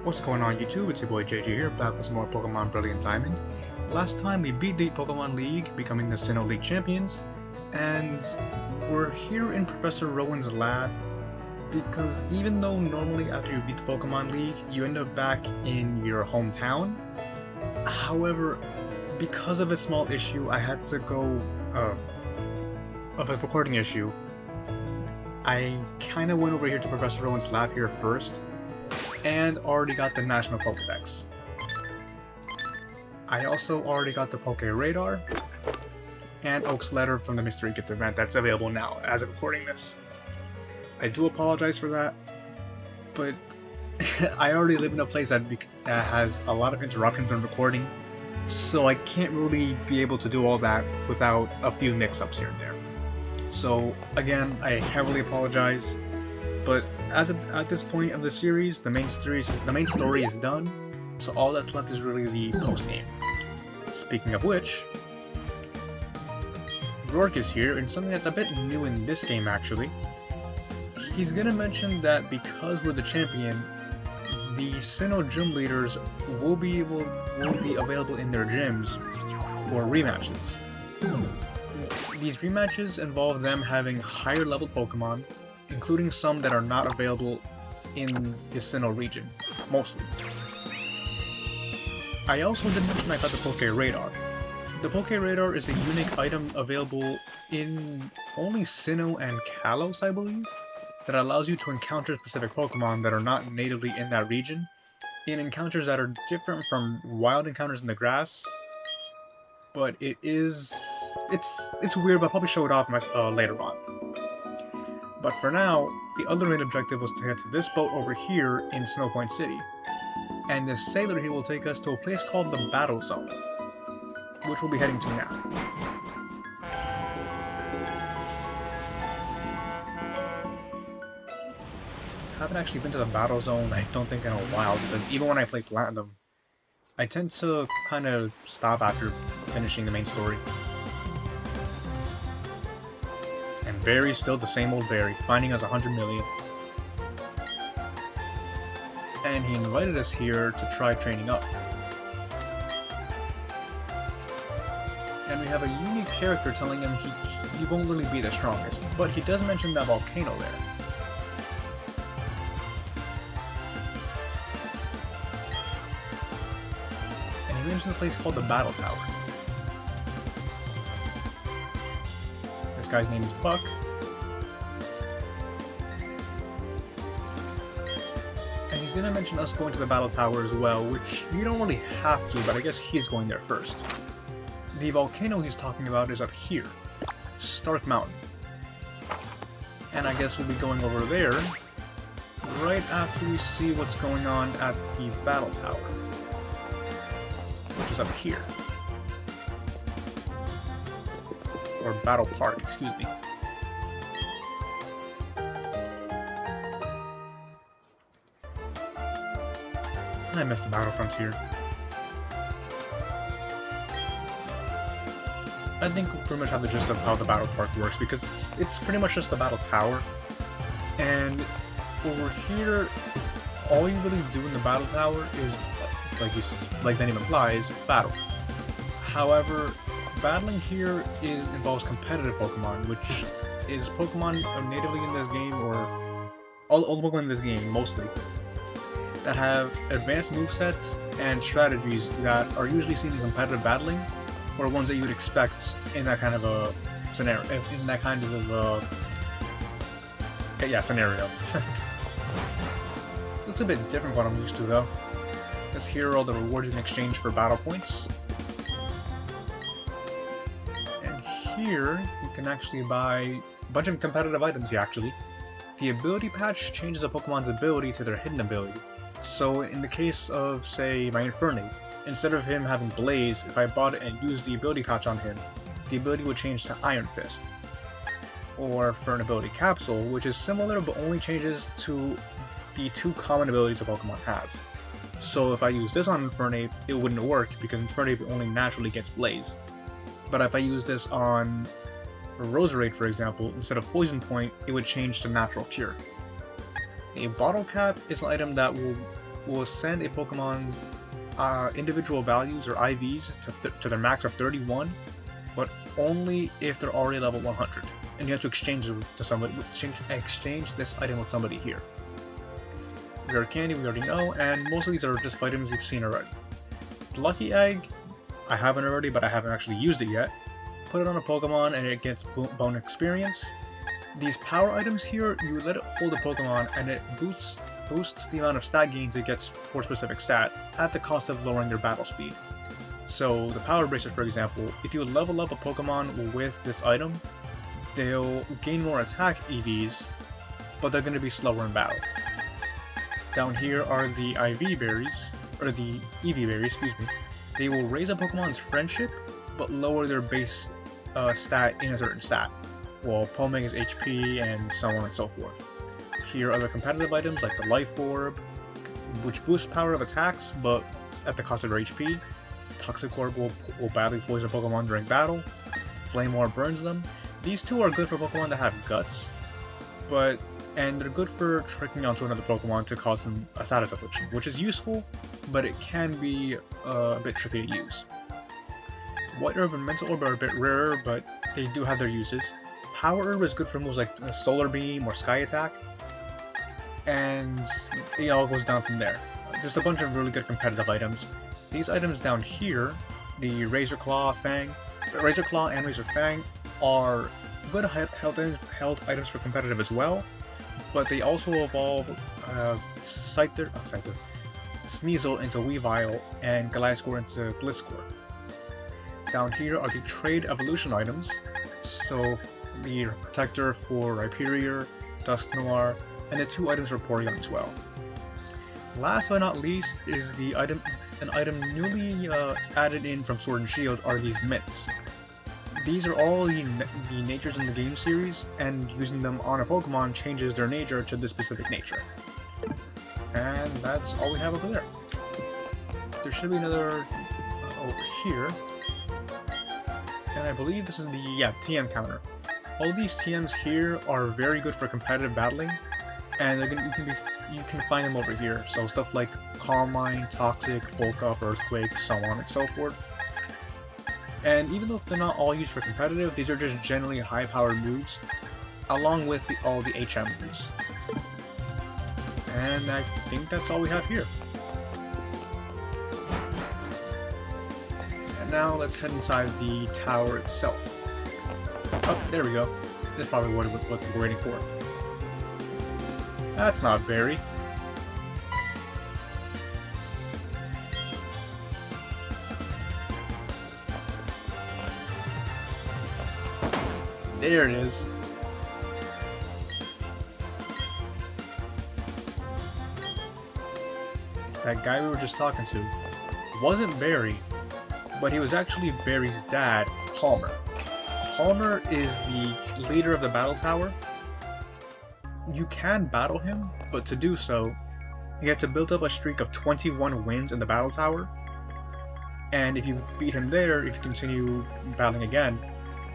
What's going on YouTube? It's your boy JJ here, back with some more Pokemon Brilliant Diamond. Last time we beat the Pokemon League, becoming the Sinnoh League champions, and we're here in Professor Rowan's lab because even though normally after you beat the Pokemon League, you end up back in your hometown, however, because of a small issue, I had to go, of a recording issue, I kinda went over here to Professor Rowan's lab here first, and already got the National Pokedex. I also already got the Poke Radar, and Oak's letter from the Mystery Gift event that's available now as of recording this. I do apologize for that, but I already live in a place that has a lot of interruptions when recording, so I can't really be able to do all that without a few mix-ups here and there. So again, I heavily apologize, but at this point of the series, the main story is done, so all that's left is really the post-game. Speaking of which, Rourke is here, and something that's a bit new in this game actually. He's gonna mention that because we're the champion, the Sinnoh gym leaders will be available in their gyms for rematches. These rematches involve them having higher level Pokemon, including some that are not available in the Sinnoh region, mostly. I also did mention I got the Poke Radar. The Poke Radar is a unique item available in only Sinnoh and Kalos, I believe, that allows you to encounter specific Pokemon that are not natively in that region, in encounters that are different from wild encounters in the grass, but it's weird, but I'll probably show it off later on. But for now, the other main objective was to get to this boat over here in Snow Point City, and this sailor here will take us to a place called the Battle Zone, which we'll be heading to now. I haven't actually been to the Battle Zone, I don't think, in a while, because even when I play Platinum, I tend to kind of stop after finishing the main story. And Barry's still the same old Barry, finding us 100 million. And he invited us here to try training up. And we have a unique character telling him he won't really be the strongest, but he does mention that volcano there. And he mentions a place called the Battle Tower. This guy's name is Buck. And he's gonna mention us going to the Battle Tower as well, which you don't really have to, but I guess he's going there first. The volcano he's talking about is up here, Stark Mountain. And I guess we'll be going over there right after we see what's going on at the Battle Tower, which is up here. Or Battle Park, excuse me. I missed the Battle Frontier. I think we pretty much have the gist of how the Battle Park works, because it's pretty much just the Battle Tower. And over here, all you really do in the Battle Tower is, like the name implies, battle. However, battling here involves competitive Pokemon, which is Pokemon natively in this game, or all the Pokemon in this game, mostly, that have advanced movesets and strategies that are usually seen in competitive battling, or ones that you would expect in that kind of a scenario. Scenario. So it's a bit different from what I'm used to, though. Because here are all the rewards you can exchange for battle points. And here, you can actually buy a bunch of competitive items here, actually. The ability patch changes a Pokemon's ability to their hidden ability. So in the case of, say, my Infernape, instead of him having Blaze, if I bought it and used the ability patch on him, the ability would change to Iron Fist. Or for an ability Capsule, which is similar but only changes to the two common abilities a Pokemon has. So if I use this on Infernape, it wouldn't work because Infernape only naturally gets Blaze. But if I use this on Roserade, for example, instead of Poison Point, it would change to Natural Cure. A bottle cap is an item that will will send a Pokemon's individual values or IVs to their max of 31, but only if they're already level 100. And you have to exchange it to somebody. Exchange this item with somebody here. Rare Candy, we already know, and most of these are just items you've seen already. The Lucky Egg, I haven't already, but I haven't actually used it yet. Put it on a Pokemon and it gets bone experience. These power items here, you let it hold a Pokemon and it boosts the amount of stat gains it gets for a specific stat at the cost of lowering their battle speed. So the Power Bracelet, for example, if you level up a Pokemon with this item, they'll gain more attack EVs, but they're going to be slower in battle. Down here are the IV berries, or the EV berries, excuse me. They will raise a Pokemon's friendship, but lower their base stat in a certain stat, while Poming is HP and so on and so forth. Here are the competitive items like the Life Orb, which boosts power of attacks, but at the cost of their HP. Toxic Orb will badly poison Pokemon during battle. Flame Orb burns them. These two are good for Pokemon that have guts, and they're good for tricking onto another Pokemon to cause them a status affliction, which is useful, but it can be a bit tricky to use. White Herb and Mental Orb are a bit rarer, but they do have their uses. Power Herb is good for moves like Solar Beam or Sky Attack, and it all goes down from there. Just a bunch of really good competitive items. These items down here, the Razor Claw and Razor Fang, are good held items for competitive as well, but they also evolve Sneasel into Weavile and Gliscor into Gliscor. Down here are the trade evolution items, so the Protector for Rhyperior, Dusknoir, and the 2 items for Porygon as well. Last but not least is an item newly added in from Sword and Shield are these Mints. These are all the natures in the game series, and using them on a Pokemon changes their nature to this specific nature. And that's all we have over there. There should be another over here. And I believe this is the TM counter. All these TMs here are very good for competitive battling, and you can find them over here. So stuff like Calm Mind, Toxic, Bulk Up, Earthquake, so on and so forth. And even though they're not all used for competitive, these are just generally high-powered moves, along with all the HM moves. And I think that's all we have here. And now let's head inside the tower itself. Oh, there we go. That's probably what we're waiting for. That's not Barry. There it is. That guy we were just talking to wasn't Barry, but he was actually Barry's dad, Palmer. Palmer is the leader of the battle tower. You can battle him, but to do so, you have to build up a streak of 21 wins in the battle tower. And if you beat him there, if you continue battling again,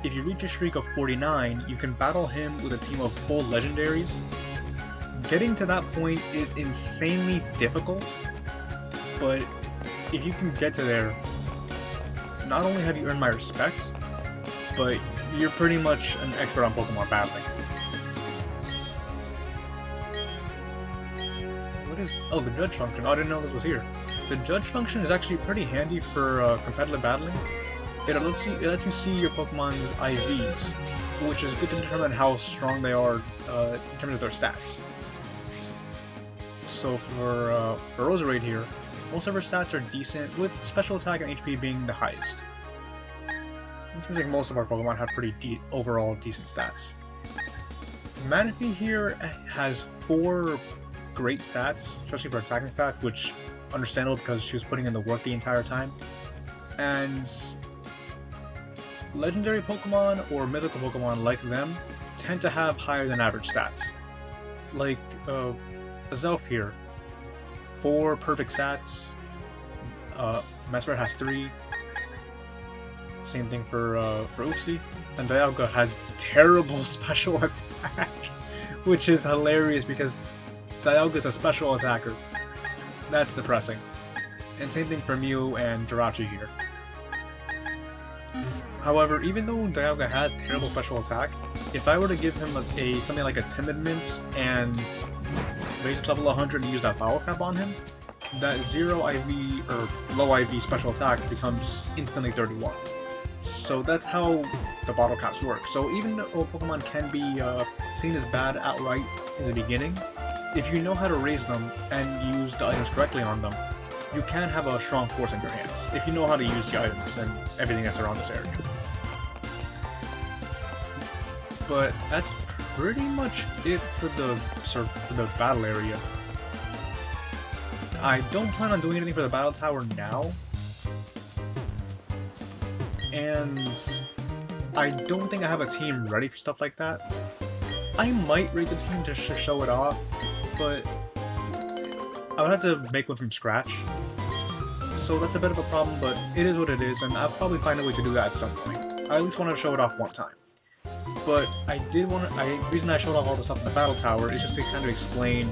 if you reach a streak of 49, you can battle him with a team of full legendaries. Getting to that point is insanely difficult, but if you can get to there, not only have you earned my respect, but you're pretty much an expert on Pokemon battling. What is... oh, the Judge function. Oh, I didn't know this was here. The Judge function is actually pretty handy for competitive battling. It lets you see your Pokemon's IVs, which is good to determine how strong they are in terms of their stats. So for Roserade here, most of her stats are decent, with special attack and HP being the highest. It seems like most of our Pokemon have pretty overall decent stats. Manaphy here has 4 great stats, especially for attacking stats, which understandable because she was putting in the work the entire time. And legendary Pokemon or mythical Pokemon like them tend to have higher than average stats. Like Azelf here, 4 perfect stats. Mesmer has 3. Same thing for Oopsie. And Dialga has terrible special attack, which is hilarious because Dialga is a special attacker. That's depressing. And same thing for Mew and Jirachi here. However, even though Dialga has terrible special attack, if I were to give him something like a Timid Mint and raise it to level 100 and use that Bottle Cap on him, that 0 IV or low IV special attack becomes instantly 31. So that's how the Bottle Caps work. So even though Pokemon can be seen as bad outright in the beginning, if you know how to raise them and use the items correctly on them, you can have a strong force in your hands, if you know how to use the items and everything that's around this area. But that's pretty much it for the battle area. I don't plan on doing anything for the battle tower now, and I don't think I have a team ready for stuff like that. I might raise a team to show it off, but I would have to make one from scratch. So that's a bit of a problem, but it is what it is, and I'll probably find a way to do that at some point. I at least want to show it off one time. But the reason I showed off all the stuff in the battle tower is just to kind of explain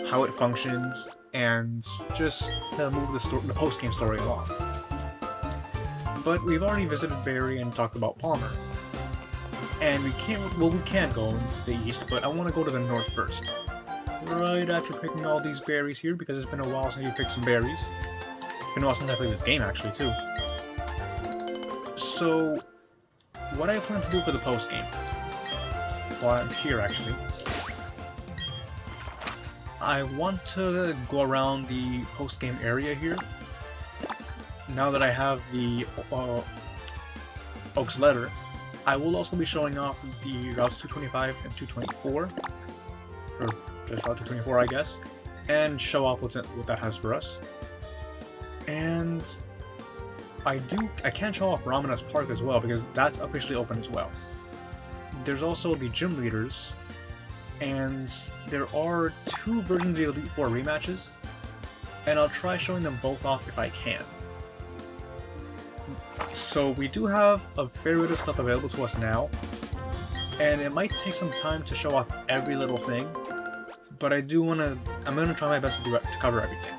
how it functions and just to move the post-game story along. But we've already visited Barry and talked about Palmer. And we can go into the east, but I want to go to the north first. Right after picking all these berries here, because it's been a while since you picked some berries. It's been a while since I played this game, actually, too. So, what I plan to do for the post-game, while I'm here, actually, I want to go around the post-game area here. Now that I have the Oak's letter, I will also be showing off the routes 225 and 224, or just route 224, I guess, and show off what that has for us. And I can show off Ramanas Park as well, because that's officially open as well. There's also the gym leaders, and there are 2 versions of the Elite Four rematches, and I'll try showing them both off if I can. So we do have a fair bit of stuff available to us now, and it might take some time to show off every little thing, but I'm gonna try my best to cover everything.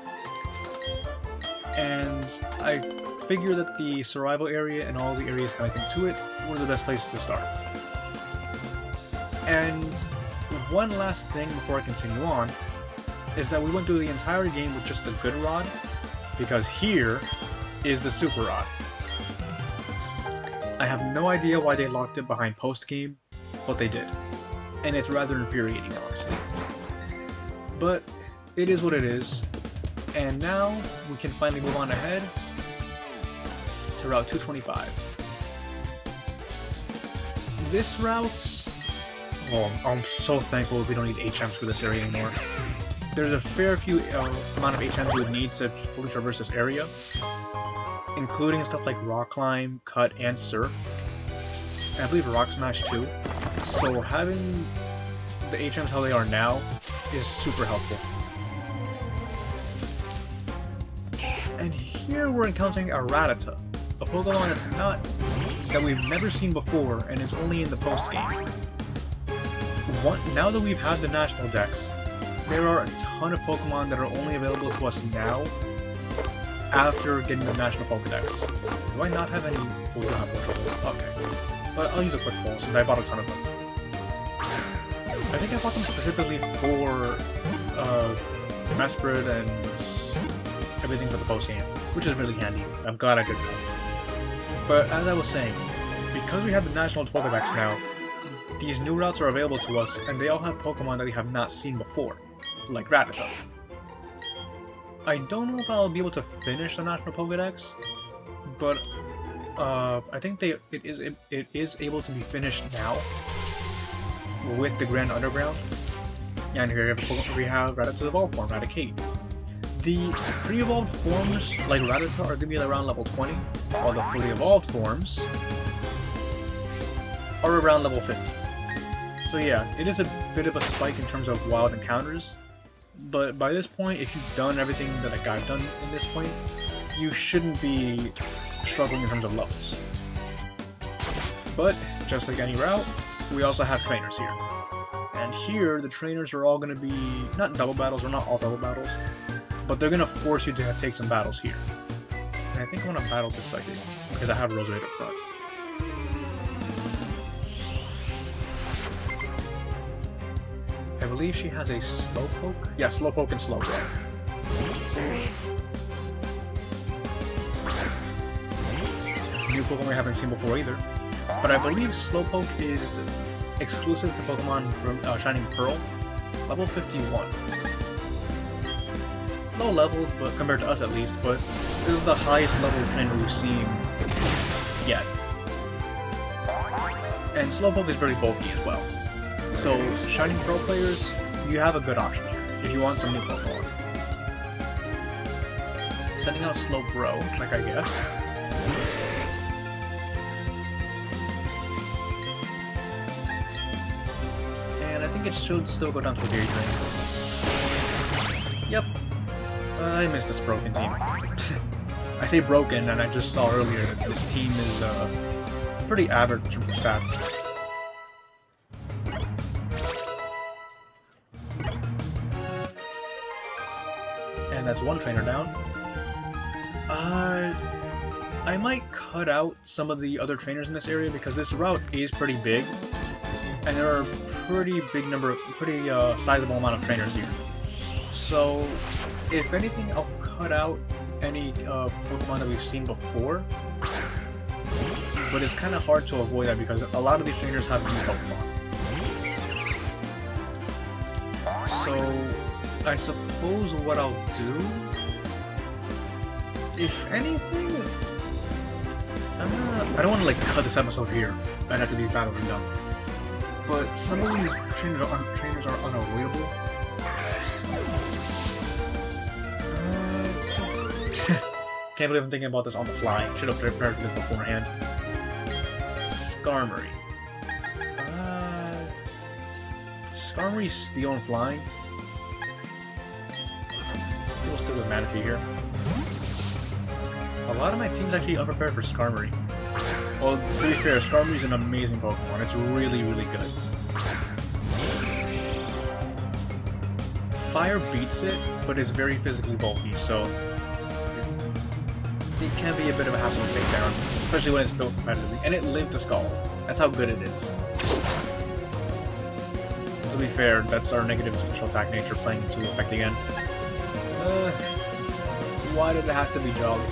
And I figure that the Survival area and all the areas connecting to it were the best places to start. And one last thing before I continue on is that we went through the entire game with just the good rod, because here is the super rod. I have no idea why they locked it behind post-game, but they did. And it's rather infuriating, honestly. But it is what it is. And now we can finally move on ahead to Route 225. This route... Oh, I'm so thankful we don't need HMs for this area anymore. There's a fair few amount of HMs you would need to fully traverse this area, including stuff like Rock Climb, Cut, and Surf. And I believe Rock Smash too. So having the HMs how they are now is super helpful. And here we're encountering a Rattata, a Pokemon that we've never seen before and is only in the post-game. Now that we've had the National Dex, there are a ton of Pokemon that are only available to us now after getting the National Pokedex. Do I not have any? We don't have Pokeballs. Okay. But I'll use a quick ball since I bought a ton of them. I think I bought them specifically for Mesprit and everything for the post-game, which is really handy. I'm glad I did that. But as I was saying, because we have the National Pokedex now, these new routes are available to us, and they all have Pokemon that we have not seen before, like Rattata. I don't know if I'll be able to finish the National Pokedex, but I think it is able to be finished now with the Grand Underground. And here we have Rattata's evolved form, Raticate. The pre-evolved forms, like Rattata, are going to be around level 20, while the fully evolved forms are around level 50. So yeah, it is a bit of a spike in terms of wild encounters, but by this point, if you've done everything that I've done in this point, you shouldn't be struggling in terms of levels. But, just like any route, we also have trainers here. And here, the trainers are all going to be, not double battles, or not all double battles, but they're gonna force you to take some battles here. And I think I want to battle this psychic because I have Roserade up front. I believe she has a Slowpoke? Yeah, Slowpoke and Slowbro. New Pokemon we haven't seen before either. But I believe Slowpoke is exclusive to Pokemon from Shining Pearl, level 51. Low level, but compared to us at least, but this is the highest level trainer we've seen yet. And Slowpoke is very bulky as well. So, Shining Pearl players, you have a good option here, if you want some new Pokemon. Sending out Slowbro, like I guessed. And I think it should still go down to a Gary Drain. Yep. I missed this broken team. I say broken, and I just saw earlier that this team is pretty average in terms of stats. And that's one trainer down. I might cut out some of the other trainers in this area because this route is pretty big, and there are pretty sizable amount of trainers here. So, if anything, I'll cut out any Pokemon that we've seen before. But it's kind of hard to avoid that because a lot of these trainers have new Pokemon. So, I suppose what I'll do, if anything, I don't want to like cut this episode here right after these battles are done. But some of these trainers are unavoidable. Can't believe I'm thinking about this on the fly. Should have prepared for this beforehand. Skarmory. Skarmory's Steel and Flying. We'll stick with Manaphy here. A lot of my team's actually unprepared for Skarmory. Well, to be fair, Skarmory's an amazing Pokemon. It's really, really good. Fire beats it, but it's very physically bulky, so it can be a bit of a hassle to take down, especially when it's built competitively. And it lived to Scald. That's how good it is. To be fair, that's our negative special attack nature playing into effect again. Why did it have to be Jolly?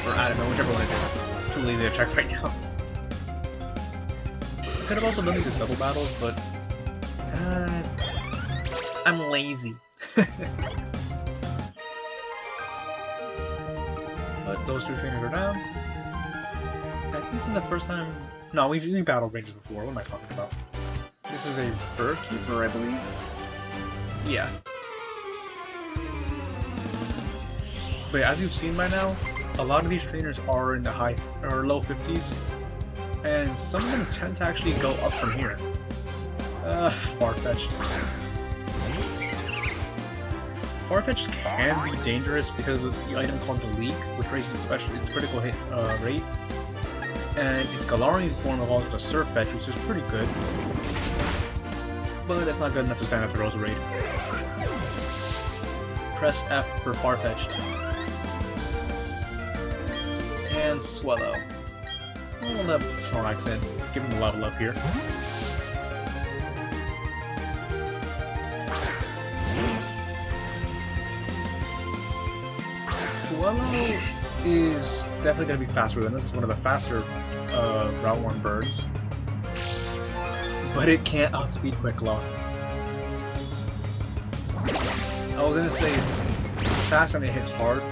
Or Adamant, whichever one it is. Too lazy to check right now. Could have also done these as double battles, but I'm lazy. But those two trainers are down. I think this is the first time. No, we've battled ranges before. What am I talking about? This is a Bird Keeper, I believe. Yeah. But as you've seen by now, a lot of these trainers are in the high or low 50s, and some of them tend to actually go up from here. Farfetch'd. Farfetch'd can be dangerous because of the item called the Leak, which raises its critical hit rate, and its Galarian form evolves to Surfetch, which is pretty good, but it's not good enough to stand up to Roserade. Press F for Farfetch'd. And Swellow. We'll let Snorlax in, give him a level up here. Swellow is definitely going to be faster than this. It's one of the faster Route 1 birds. But it can't outspeed Quick Claw. I was going to say it's fast and it hits hard,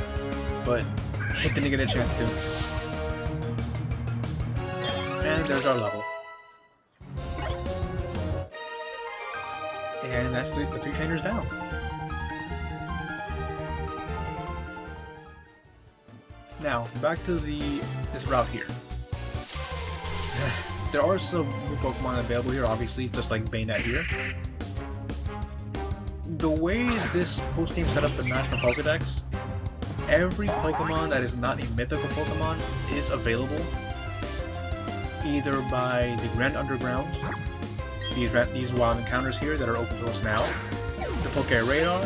but it didn't get a chance to. And there's our level. And that's the three trainers down. Now, back to this route here. There are some new Pokemon available here, obviously, just like Bayonet here. The way this post-game set up the National Pokedex, every Pokemon that is not a mythical Pokemon is available either by the Grand Underground, these wild encounters here that are open to us now, the Poké Radar,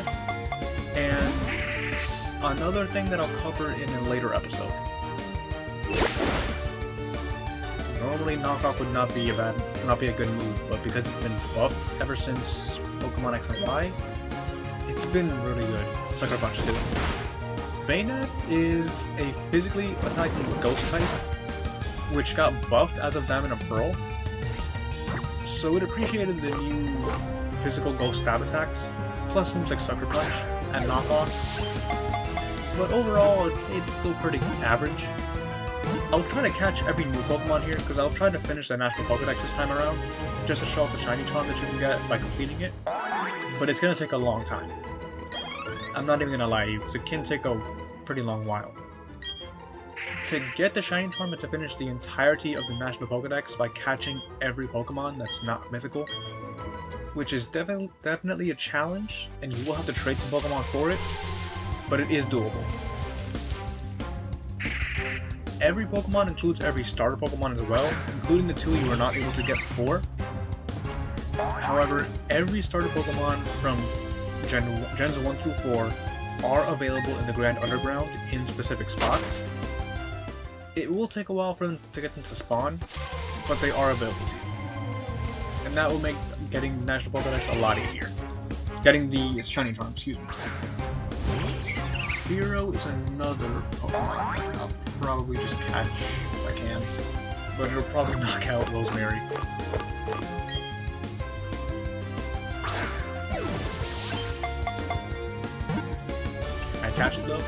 and another thing that I'll cover in a later episode. Normally, knockoff would not be a good move, but because it's been buffed ever since Pokemon X and Y, it's been really good. Sucker Punch too. Bayonet is a physically attacking ghost type, which got buffed as of Diamond and Pearl, so it appreciated the new physical ghost stab attacks, plus moves like Sucker Punch and Knockoff. But overall, it's still pretty average. I'll try to catch every new Pokemon here, because I'll try to finish the National Pokédex this time around, just to show off the shiny charm that you can get by completing it, but it's going to take a long time. I'm not even going to lie to you, because it can take a pretty long while. To get the shiny charm and to finish the entirety of the National Pokédex by catching every Pokemon that's not mythical, which is definitely a challenge, and you will have to trade some Pokemon for it, but it is doable. Every Pokemon includes every starter Pokemon as well, including the two you were not able to get before. However, every starter Pokemon from Gens 1 through 4 are available in the Grand Underground in specific spots. It will take a while for them to get them to spawn, but they are available to you. And that will make getting National Pokédex a lot easier. Getting the shiny charm, excuse me. Fearow is another Pokemon that I'll probably just catch if I can, but it'll probably knock out Rosemary. I catch it though.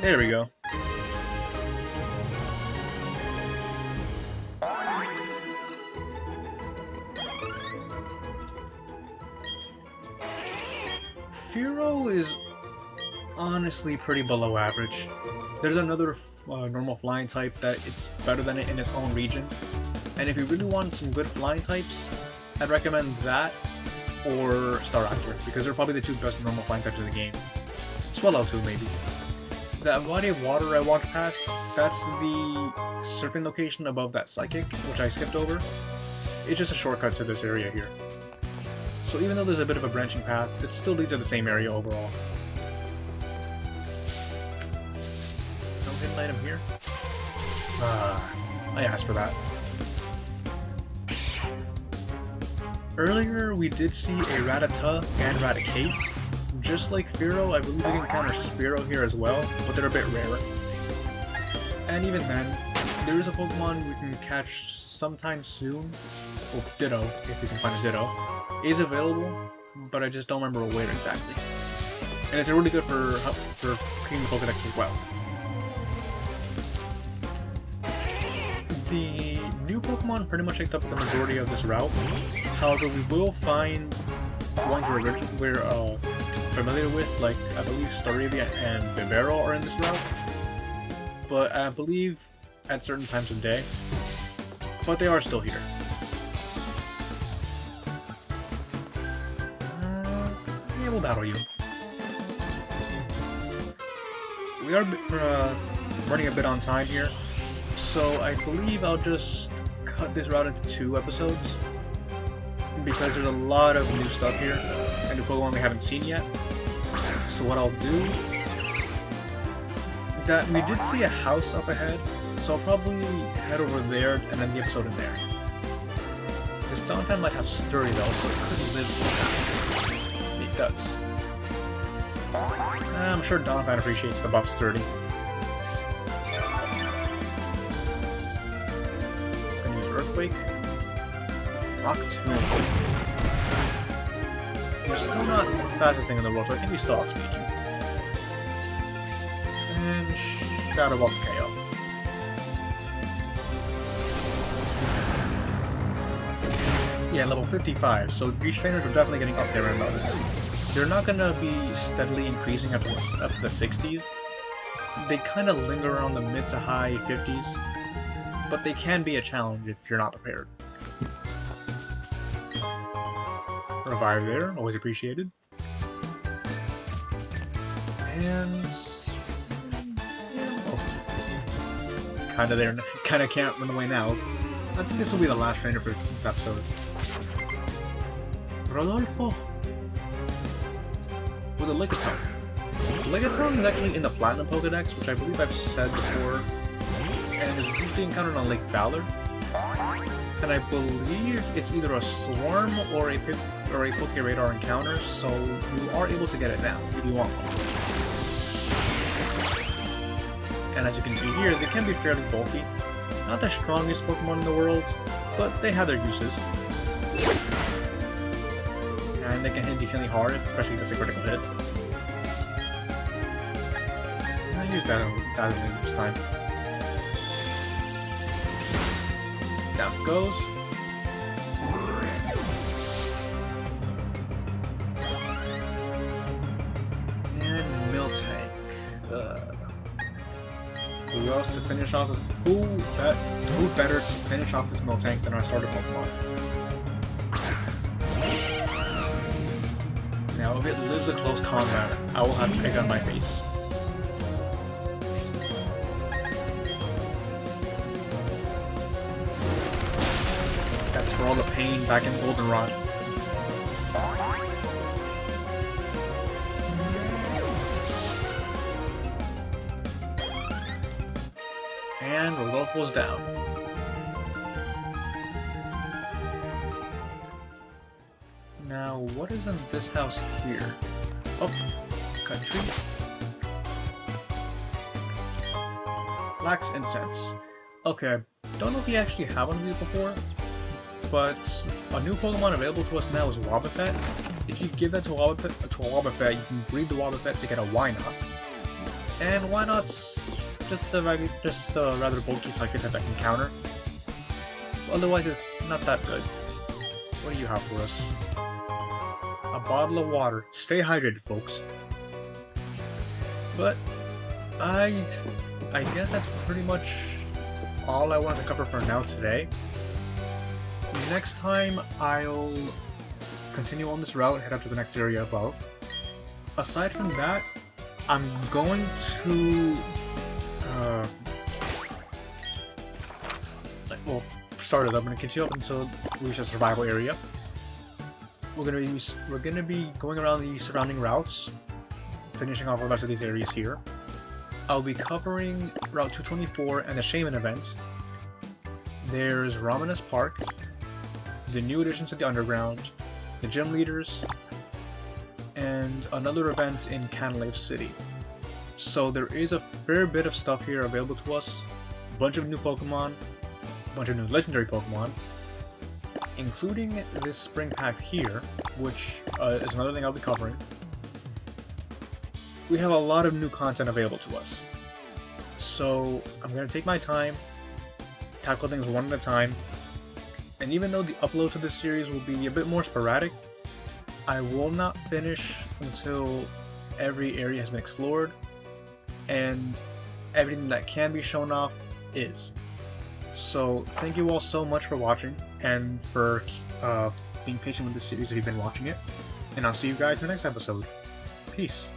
There we go. Fearow is honestly pretty below average. There's another normal flying type that it's better than it in its own region, and if you really want some good flying types, I'd recommend that or Staraptor, because they're probably the two best normal flying types in the game. Swallow too, maybe. That body of water I walked past, that's the surfing location above that Psychic, which I skipped over. It's just a shortcut to this area here. So even though there's a bit of a branching path, it still leads to the same area overall. No hidden item here? I asked for that. Earlier we did see a Rattata and Raticate. Just like Fearow, I believe we can encounter Spearow here as well, but they're a bit rarer. And even then, there is a Pokemon we can catch sometime soon. Well, Ditto, if we can find a Ditto, is available, but I just don't remember where exactly. And it's really good for cleaning the Pokédex as well. The new Pokemon pretty much take up the majority of this route. However, we will find ones we're familiar with, like I believe Staravia and Vivero are in this route, but I believe at certain times of day. But they are still here. Yeah, we'll battle you. We are running a bit on time here, so I believe I'll just cut this route into 2 episodes, because there's a lot of new stuff here, and new Pokemon we haven't seen yet. So what I'll do, that we did see a house up ahead, so I'll probably head over there and end the episode in there. This Donphan might have Sturdy though, so it could live through that. It does. I'm sure Donphan appreciates the buff Sturdy. Gonna use Earthquake. Rock Tomb. You're still not the fastest thing in the world, so I think we still outspeed you. And Shadow Ball's KO. Yeah, level 55, so these trainers are definitely getting up there in levels. They're not gonna be steadily increasing up to the 60s. They kind of linger around the mid to high 50s, but they can be a challenge if you're not prepared. Revive there, always appreciated. And kinda there, kinda can't run away now. I think this will be the last trainer for this episode. Rodolfo! with a Ligatone. Ligatone is actually in the Platinum Pokedex, which I believe I've said before, and is usually encountered on Lake Ballard. And I believe it's either a Swarm or a Pokeradar encounter, so you are able to get it now if you want one. And as you can see here, they can be fairly bulky. Not the strongest Pokemon in the world, but they have their uses. And they can hit decently hard, especially if it's a critical hit. I used that this time. Down it goes. And Miltank. Who else to finish off this? Who better to finish off this Miltank than our starter Pokemon? Now, if it lives a close combat, I will have egg on my face. That's for all the pain back in Goldenrod. And Rodolfo's down. Now, what is in this house here? Oh, country. Lax Incense. Okay, I don't know if we actually have one of these before, but a new Pokemon available to us now is Wobbuffet. If you give that to a Wobbuffet, you can breed the Wobbuffet to get a Wynot. And Wynot's just a rather bulky Psychic type that can counter. Otherwise, it's not that good. What do you have for us? A bottle of water. Stay hydrated, folks. But I guess that's pretty much all I want to cover for now today. Next time, I'll continue on this route, head up to the next area above. Aside from that, I'm going to well, for starters, I'm going to continue up until we reach a survival area. We're gonna be going around the surrounding routes, finishing off the rest of these areas here. I'll be covering Route 224 and the Shaman event. There's Ramanas Park, the new additions to the Underground, the gym leaders, and another event in Canalave City. So there is a fair bit of stuff here available to us. A bunch of new Pokemon, a bunch of new legendary Pokemon, including this spring pack here, which is another thing I'll be covering. We have a lot of new content available to us. So I'm going to take my time, tackle things one at a time, and even though the upload to this series will be a bit more sporadic, I will not finish until every area has been explored, and everything that can be shown off is. So thank you all so much for watching, and for being patient with this series if you've been watching it, and I'll see you guys in the next episode. Peace.